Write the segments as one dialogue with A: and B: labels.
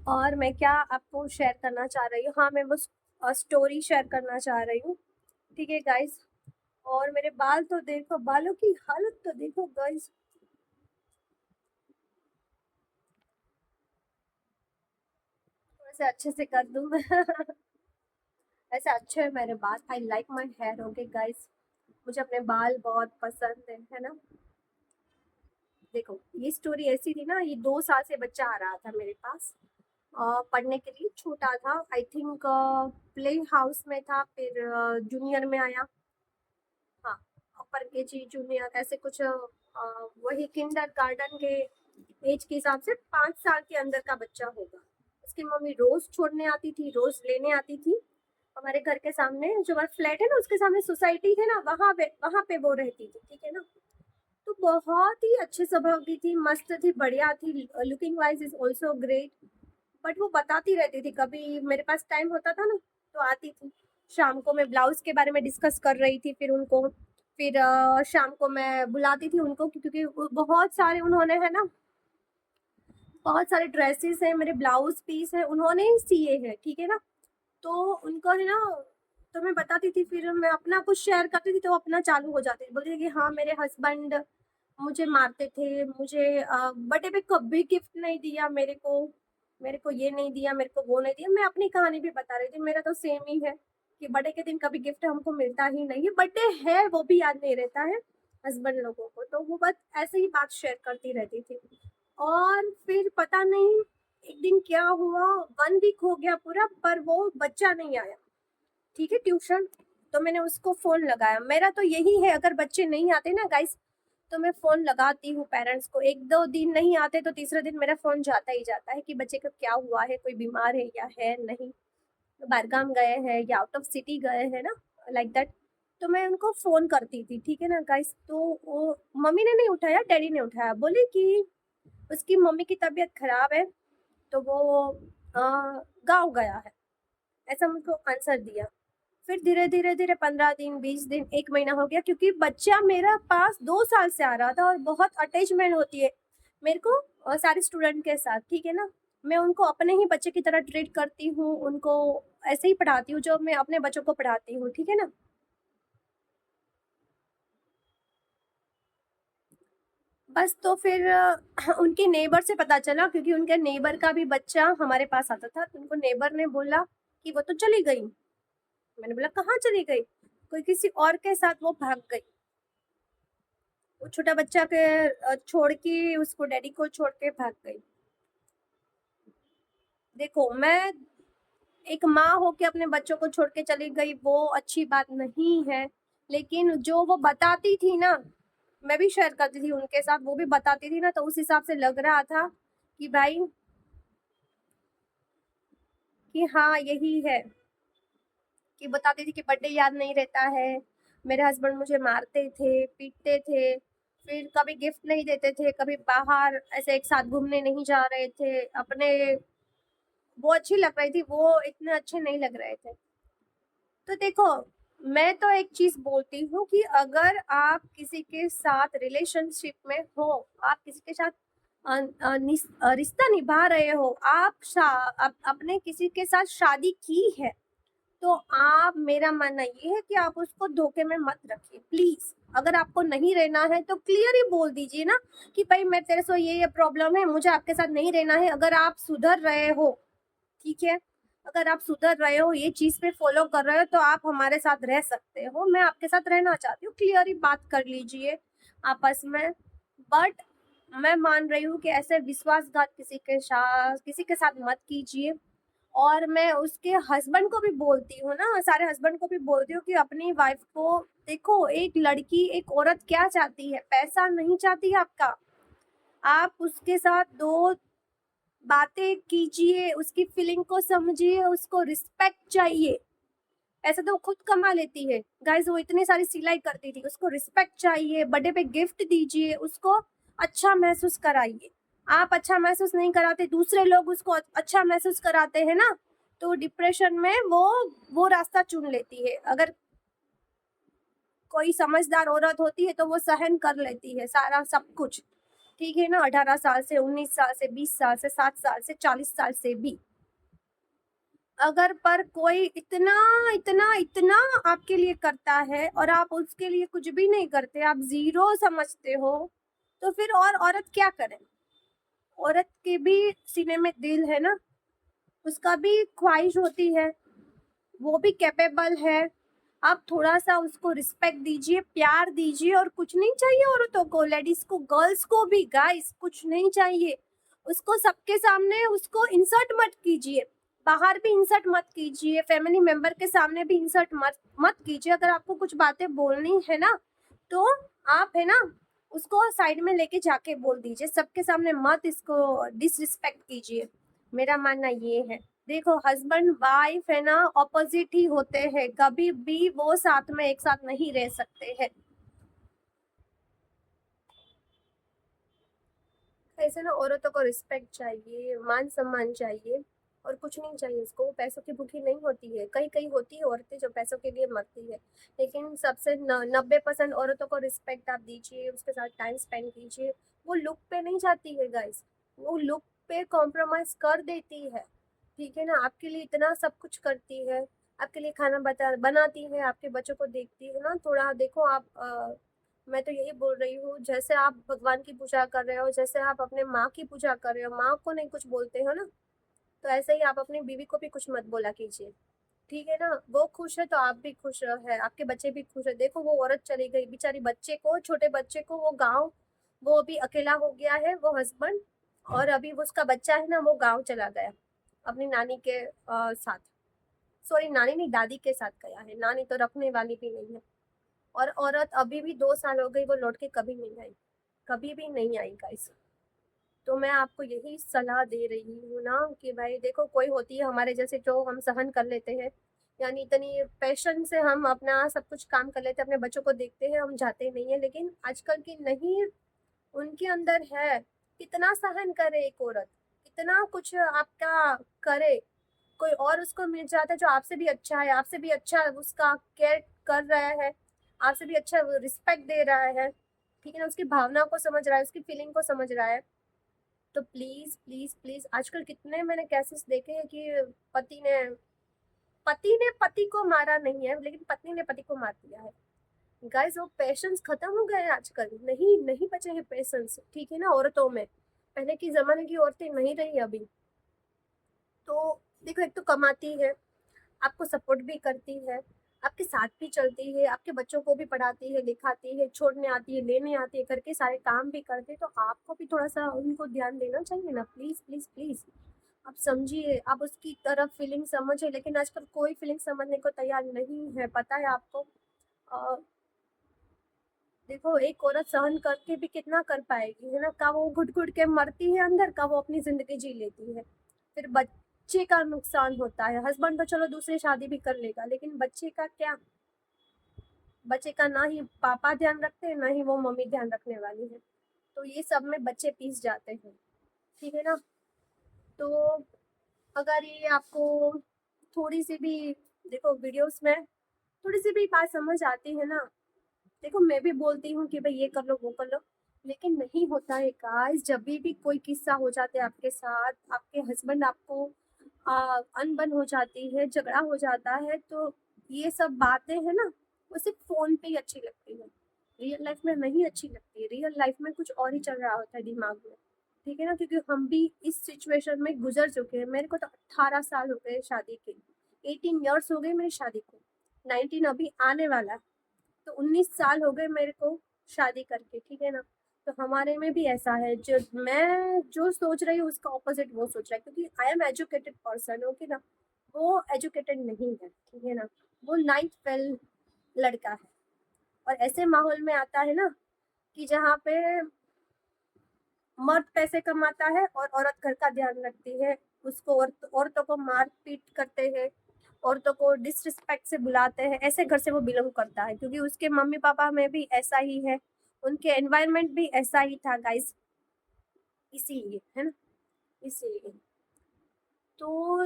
A: और मैं क्या आपको शेयर करना चाह रही हूँ, हाँ मैं वो स्टोरी शेयर करना चाह रही हूँ। ठीक है गाइस। और मेरे बाल तो देखो, बालों की हालत तो देखो गाइस। थोड़ा सा अच्छे से कर दूँ मैं ऐसे अच्छे है मेरे बाल। I like my hair. Okay guys, मुझे अपने बाल बहुत पसंद है ना। देखो ये स्टोरी ऐसी थी ना, ये 2 साल से बच्चा आ रहा था मेरे पास पढ़ने के लिए। छोटा था, आई थिंक प्ले हाउस में था, फिर जूनियर में आया। हाँ, अपर केजी जूनियर ऐसे कुछ वही किंडर गार्डन के एज के हिसाब से 5 साल के अंदर का बच्चा होगा। उसकी मम्मी रोज छोड़ने आती थी, रोज लेने आती थी। हमारे घर के सामने जो हमारा फ्लैट है ना, उसके सामने सोसाइटी है ना, वहां पे वो रहती थी। ठीक है ना। तो बहुत ही अच्छे स्वभाव की थी, मस्त थी, बढ़िया थी। Looking wise is also great. But वो बताती रहती थी, कभी मेरे पास टाइम होता था ना तो आती थी। शाम को मैं ब्लाउज के बारे में डिस्कस कर रही थी, फिर उनको, फिर शाम को मैं बुलाती थी उनको, क्योंकि बहुत सारे उन्होंने है ना, बहुत सारे ड्रेसेस हैं मेरे, ब्लाउज पीस है उन्होंने ही सिए हैं। ठीक है ना। तो उनको है ना, तो मैं बताती थी, फिर मैं अपना कुछ शेयर करती थी तो वो अपना चालू हो जाती थी, बोलती थी कि हाँ मेरे हस्बैंड मुझे मारते थे, मुझे बर्थडे पे कभी गिफ्ट नहीं दिया मेरे को ये नहीं दिया, मेरे को वो नहीं दिया। मैं अपनी कहानी भी बता रही थी, मेरा तो सेम ही है कि बर्थडे के दिन कभी गिफ्ट हमको मिलता ही नहीं है, बर्थडे है वो भी याद नहीं रहता है हस्बैंड लोगों को। तो वो बस ऐसे ही बात शेयर करती रहती थी। और फिर पता नहीं एक दिन क्या हुआ, 1 वीक हो गया पूरा, पर वो बच्चा नहीं आया। ठीक है, ट्यूशन। तो मैंने उसको फोन लगाया। मेरा तो यही है, अगर बच्चे नहीं आते ना गाइस, तो मैं फोन लगाती हूँ पेरेंट्स को। 1-2 दिन नहीं आते तो तीसरे दिन मेरा फोन जाता ही जाता है कि बच्चे का क्या हुआ है, कोई बीमार है या है नहीं, बाहरगाम गए हैं या आउट ऑफ सिटी गए हैं ना, लाइक दैट। तो मैं उनको फोन करती थी। ठीक है ना गाइस। तो वो मम्मी ने नहीं उठाया, डैडी ने उठाया, बोले कि उसकी मम्मी की तबीयत खराब है, तो वो गाँव गया है, ऐसा मुझको आंसर दिया। फिर धीरे धीरे धीरे 15 दिन, 20 दिन, 1 महीना हो गया, क्योंकि बच्चा मेरा पास 2 साल से आ रहा था और बहुत अटैचमेंट होती है मेरे को सारे स्टूडेंट के साथ। ठीक है ना। मैं उनको अपने ही बच्चे की तरह ट्रीट करती हूँ, उनको ऐसे ही पढ़ाती हूँ जो मैं अपने बच्चों को पढ़ाती हूँ। ठीक है ना। बस तो फिर उनके नेबर से पता चला, क्योंकि उनके नेबर का भी बच्चा हमारे पास आता था, तो उनको नेबर ने बोला कि वो तो चली गई। मैंने बोला कहाँ चली गई, कोई किसी और के साथ वो भाग गई। वो छोटा बच्चा के छोड़ के, उसको डैडी को छोड़ के भाग गई। देखो मैं एक माँ हो के अपने बच्चों को छोड़ के चली गई, वो अच्छी बात नहीं है। लेकिन जो वो बताती थी ना, मैं भी शेयर करती थी उनके साथ, वो भी बताती थी ना, तो उस हिसाब से लग रहा था कि भाई, कि हाँ यही है। कि बताती थी कि बर्थडे याद नहीं रहता है, मेरे हस्बैंड मुझे मारते थे, पीटते थे, फिर कभी गिफ्ट नहीं देते थे, कभी बाहर ऐसे एक साथ घूमने नहीं जा रहे थे अपने। वो अच्छी लग रही थी, वो इतने अच्छे नहीं लग रहे थे। तो देखो, मैं तो एक चीज बोलती हूँ कि अगर आप किसी के साथ रिलेशनशिप में हो, आप किसी के साथ रिश्ता निभा रहे हो, आप अपने किसी के साथ शादी की है, तो आप, मेरा मानना ये है कि आप उसको धोखे में मत रखिए प्लीज। अगर आपको नहीं रहना है तो क्लियर ही बोल दीजिए ना कि भाई मैं तेरे से ये प्रॉब्लम है, मुझे आपके साथ नहीं रहना है। अगर आप सुधर रहे हो, ठीक है, अगर आप सुधर रहे हो, ये चीज पे फॉलो कर रहे हो, तो आप हमारे साथ रह सकते हो, मैं आपके साथ रहना चाहती हूँ, क्लियर ही बात कर लीजिए आपस में। बट मैं मान रही हूँ कि ऐसे विश्वासघात किसी के साथ मत कीजिए। और मैं उसके हस्बैंड को भी बोलती हूँ ना, सारे हस्बैंड को भी बोलती हूँ कि अपनी वाइफ को देखो, एक लड़की, एक औरत क्या चाहती है, पैसा नहीं चाहती है आपका। आप उसके साथ दो बातें कीजिए, उसकी फीलिंग को समझिए, उसको रिस्पेक्ट चाहिए। ऐसे तो वो खुद कमा लेती है गाइस, वो इतनी सारी सिलाई करती थी, उसको रिस्पेक्ट चाहिए, बर्थडे पे गिफ्ट दीजिए, उसको अच्छा महसूस कराइए। आप अच्छा महसूस नहीं कराते, दूसरे लोग उसको अच्छा महसूस कराते हैं ना, तो डिप्रेशन में वो रास्ता चुन लेती है। अगर कोई समझदार औरत होती है तो वो सहन कर लेती है सारा सब कुछ। ठीक है ना, 18 साल से, 19 साल से, 20 साल से, 7 साल से, 40 साल से भी। अगर पर कोई इतना इतना इतना आपके लिए करता है और आप उसके लिए कुछ भी नहीं करते, आप जीरो समझते हो, तो फिर और औरत क्या करे? औरत के भी सीने में दिल है ना, उसका भी ख्वाहिश होती है, वो भी कैपेबल है। आप थोड़ा सा उसको रिस्पेक्ट दीजिए, प्यार दीजिए, और कुछ नहीं चाहिए औरतों को, लेडीज को, गर्ल्स को भी गाइस कुछ नहीं चाहिए। उसको सबके सामने उसको इंसर्ट मत कीजिए, बाहर भी इंसर्ट मत कीजिए, फैमिली मेंबर के सामने भी इंसर्ट मत मत कीजिए। अगर आपको कुछ बातें बोलनी है ना, तो आप है ना उसको साइड में लेके जाके बोल दीजिए, सबके सामने मत इसको डिसरिस्पेक्ट कीजिए। मेरा मानना ये है। देखो, हस्बैंड वाइफ है ना ऑपोजिट ही होते हैं, कभी भी वो साथ में एक साथ नहीं रह सकते हैं। ऐसे ना औरतों को रिस्पेक्ट चाहिए, मान सम्मान चाहिए, और कुछ नहीं चाहिए उसको। वो पैसों की भूखी नहीं होती है, कई कई होती है औरतें जो पैसों के लिए मरती है, लेकिन सबसे 90% औरतों को रिस्पेक्ट आप दीजिए, उसके साथ टाइम स्पेंड कीजिए। वो लुक पे नहीं जाती है गाइस, वो लुक पे कॉम्प्रोमाइज कर देती है। ठीक है ना, आपके लिए इतना सब कुछ करती है, आपके लिए खाना बनाती है, आपके बच्चों को देखती है ना। थोड़ा देखो आप, मैं तो यही बोल रही हूँ, जैसे आप भगवान की पूजा कर रहे हो, जैसे आप अपने माँ की पूजा कर रहे हो, माँ को नहीं कुछ बोलते हो ना, तो ऐसे ही आप अपनी बीवी को भी कुछ मत बोला कीजिए। ठीक है ना, वो खुश है तो आप भी खुश है, आपके बच्चे भी खुश है। देखो, वो औरत चली गई, बेचारी बच्चे को, छोटे बच्चे को, वो गाँव, वो अभी अकेला हो गया है वो हस्बैंड, और अभी वो उसका बच्चा है ना, वो गाँव चला गया अपनी नानी के साथ। सॉरी, नानी नहीं, दादी के साथ गया है, नानी तो रखने वाली भी नहीं है। और औरत अभी भी 2 साल हो गई, वो लौट के कभी नहीं आई, कभी भी नहीं आई गाइस। तो मैं आपको यही सलाह दे रही हूँ ना कि भाई देखो, कोई होती है हमारे जैसे जो हम सहन कर लेते हैं, यानी इतनी पैशन से हम अपना सब कुछ काम कर लेते हैं, अपने बच्चों को देखते हैं, हम जाते नहीं है। लेकिन आजकल की नहीं, उनके अंदर है, कितना सहन करे एक औरत, कितना कुछ आपका करे। कोई और उसको मिल जाता है जो आपसे भी अच्छा है, आपसे भी अच्छा उसका केयर कर रहा है, आपसे भी अच्छा रिस्पेक्ट दे रहा है, ठीक है ना, उसकी भावना को समझ रहा है, उसकी फीलिंग को समझ रहा है। तो प्लीज प्लीज प्लीज, आजकल कितने मैंने केसेस देखे हैं कि पति ने पति को मारा नहीं है, लेकिन पत्नी ने पति को मार दिया है। गाइस, वो पेशेंस खत्म हो गए हैं आजकल, नहीं नहीं बचे हैं पेशेंस, ठीक है ना, औरतों में। पहले की जमाने की औरतें नहीं रही अभी। तो देखो, एक तो कमाती है, आपको सपोर्ट भी करती है, आपके साथ भी चलती है, आपके बच्चों को भी पढ़ाती है, लिखाती है, छोड़ने आती है, लेने आती है, घर के सारे काम भी करती है। तो आपको भी थोड़ा सा उनको ध्यान देना चाहिए ना, प्लीज प्लीज प्लीज। आप समझिए, आप उसकी तरफ फीलिंग समझिए, लेकिन आजकल कोई फीलिंग समझने को तैयार नहीं है, पता है आपको। अ, देखो, एक औरत सहन करके भी कितना कर पाएगी, है ना, का वो घुट घुट के मरती है अंदर, का वो अपनी जिंदगी जी लेती है। फिर बच्चे का नुकसान होता है। हस्बैंड तो चलो दूसरी शादी भी कर लेगा, लेकिन बच्चे का क्या? बच्चे का ना ही पापा ध्यान रखते हैं, ना ही वो मम्मी ध्यान रखने वाली है। तो ये सब में बच्चे पीस जाते हैं, ठीक है ना। तो अगर ये आपको थोड़ी सी भी, देखो वीडियोस में थोड़ी सी भी बात समझ आती है ना, देखो मैं भी बोलती हूँ कि भाई ये कर लो वो कर लो, लेकिन नहीं होता है गाइस। जब भी कोई किस्सा हो जाता है आपके साथ, आपके हस्बैंड आपको अनबन हो जाती है, झगड़ा हो जाता है, तो ये सब बातें है ना, वो सिर्फ फोन पे ही अच्छी लगती है, रियल लाइफ में नहीं अच्छी लगती है। रियल लाइफ में कुछ और ही चल रहा होता है दिमाग में, ठीक है ना, क्योंकि हम भी इस सिचुएशन में गुजर चुके हैं। मेरे को तो 18 साल हो गए शादी के, 18 ईयर्स हो गए मेरी शादी को, 19 अभी आने वाला है, तो 19 साल हो गए मेरे को शादी करके, ठीक है ना। तो हमारे में भी ऐसा है, जो मैं जो सोच रही हूँ उसका ऑपोजिट वो सोच रहा है, क्योंकि I am educated person, okay ना। वो एजुकेटेड नहीं है, ठीक है ना, वो 9th फेल लड़का है। और ऐसे माहौल में आता है ना कि जहाँ पे मर्द पैसे कमाता है और औरत घर का ध्यान रखती है, उसको औरतों को मार पीट करते हैं, औरतों को डिसरिस्पेक्ट से बुलाते हैं, ऐसे घर से वो बिलोंग करता है, क्योंकि उसके मम्मी पापा में भी ऐसा ही है, उनके एनवायरनमेंट भी ऐसा ही था गाइस, इसीलिए है ना, इसीलिए। तो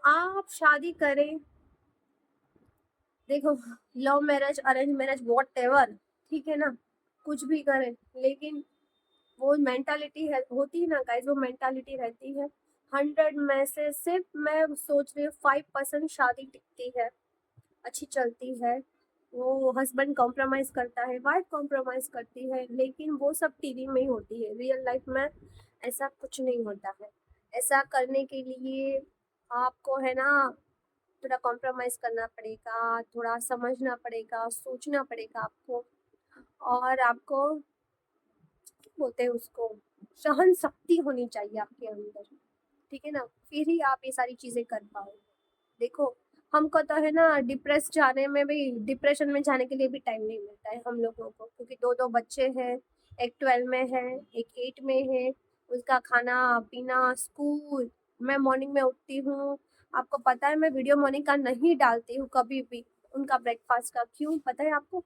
A: आप शादी करें, देखो, love marriage, arrange marriage, what ever, ठीक है ना, कुछ भी करें, लेकिन वो मेंटालिटी है होती है ना गाइस, वो मेंटालिटी रहती है। 100 में से सिर्फ मैं सोच रही हूँ 5% शादी टिकती है, अच्छी चलती है। वो हस्बैंड कॉम्प्रोमाइज करता है, वाइफ कॉम्प्रोमाइज करती है, लेकिन वो सब टीवी में ही होती है। रियल लाइफ में ऐसा कुछ नहीं होता है। ऐसा करने के लिए आपको है ना थोड़ा कॉम्प्रोमाइज करना पड़ेगा, थोड़ा समझना पड़ेगा, सोचना पड़ेगा आपको। और आपको बोलते हैं उसको, सहन शक्ति होनी चाहिए आपके अंदर, ठीक है ना, फिर ही आप ये सारी चीजें कर पाओगे। देखो, हमको तो है ना डिप्रेस जाने में भी, डिप्रेशन में जाने के लिए भी टाइम नहीं मिलता है हम लोगों को, क्योंकि दो दो बच्चे हैं। एक 12 में है, एक 8 में है। उसका खाना पीना, स्कूल। मैं मॉर्निंग में उठती हूँ, आपको पता है मैं वीडियो मॉर्निंग का नहीं डालती हूँ कभी भी, उनका ब्रेकफास्ट का। क्यों पता है आपको?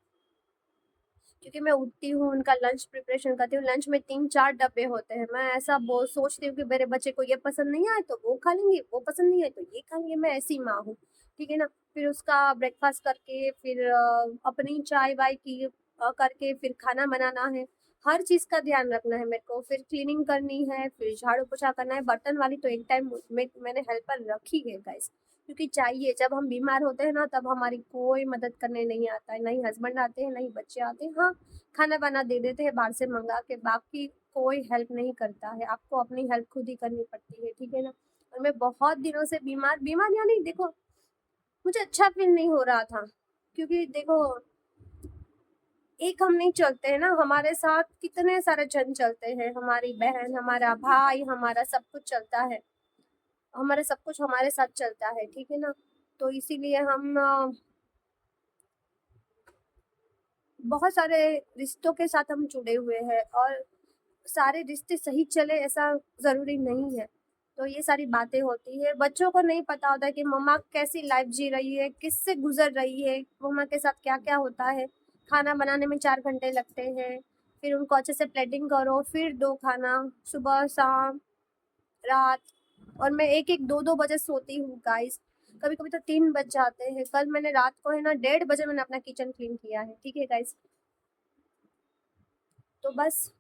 A: क्योंकि मैं उठती हूँ, उनका लंच प्रिपरेशन करती हूँ। लंच में 3-4 डब्बे होते हैं। मैं ऐसा सोचती हूँ कि मेरे बच्चे को ये पसंद नहीं आए तो वो खा लेंगे, वो पसंद नहीं आए तो ये खा लेंगे। मैं ऐसी माँ हूँ, ठीक है ना। फिर उसका ब्रेकफास्ट करके, फिर अपनी चाय वाय की करके, फिर खाना बनाना है। हर चीज़ का ध्यान रखना है मेरे को। फिर क्लीनिंग करनी है, फिर झाड़ू पोछा करना है। बर्तन वाली तो एक टाइम मैंने हेल्पर रखी है गाइस, क्योंकि चाहिए। जब हम बीमार होते हैं ना, तब हमारी कोई मदद करने नहीं आता है, नहीं हस्बैंड आते हैं, नहीं बच्चे आते हैं। हाँ, खाना बना दे देते हैं बाहर से मंगा के, बाकी कोई हेल्प नहीं करता है। आपको अपनी हेल्प खुद ही करनी पड़ती है, ठीक है ना। और मैं बहुत दिनों से बीमार बीमार यानी देखो, मुझे अच्छा फील नहीं हो रहा था, क्योंकि देखो एक हम नहीं चलते हैं ना, हमारे साथ कितने सारे जन चलते हैं। हमारी बहन, हमारा भाई, हमारा सब कुछ चलता है। हमारा सब कुछ हमारे साथ चलता है, ठीक है ना। तो इसीलिए हम बहुत सारे रिश्तों के साथ हम जुड़े हुए हैं, और सारे रिश्ते सही चले ऐसा ज़रूरी नहीं है। तो ये सारी बातें होती है। बच्चों को नहीं पता होता है कि मम्मा कैसी लाइफ जी रही है, किससे गुजर रही है, मम्मा के साथ क्या क्या होता है। खाना बनाने में 4 घंटे लगते हैं, फिर उनको अच्छे से प्लेटिंग करो, फिर दो खाना, सुबह शाम रात। और मैं 1-1 2-2 बजे सोती हूँ गाइस, कभी कभी तो 3 बज जाते हैं। कल मैंने रात को है ना 1:30 बजे मैंने अपना किचन क्लीन किया है, ठीक है गाइस। तो बस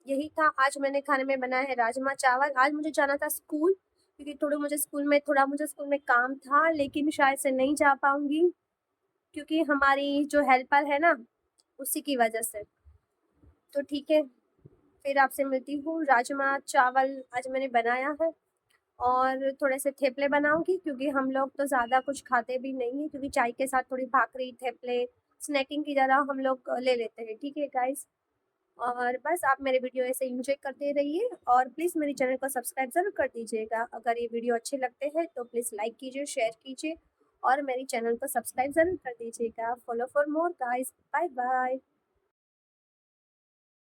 A: यही था। आज मैंने खाने में बनाया है राजमा चावल। आज मुझे जाना था स्कूल, क्योंकि थोड़ा मुझे स्कूल में काम था, लेकिन शायद से नहीं जा पाऊंगी, क्योंकि हमारी जो हेल्पर है ना, उसी की वजह से। तो ठीक है, फिर आपसे मिलती हूँ। राजमा चावल आज मैंने बनाया है, और थोड़े से थेपले बनाऊंगी, क्योंकि हम लोग तो ज़्यादा कुछ खाते भी नहीं है, क्योंकि चाय के साथ थोड़ी भाकरी थेपले स्नैकिंग की तरह हम लोग ले लेते हैं, ठीक है गाइस। और बस आप मेरे वीडियो ऐसे एंजॉय करते रहिए, और प्लीज़ मेरे चैनल को सब्सक्राइब ज़रूर कर दीजिएगा। अगर ये वीडियो अच्छे लगते हैं तो प्लीज़ लाइक कीजिए, शेयर कीजिए, और मेरे चैनल को सब्सक्राइब ज़रूर कर दीजिएगा। Follow for more guys, bye bye.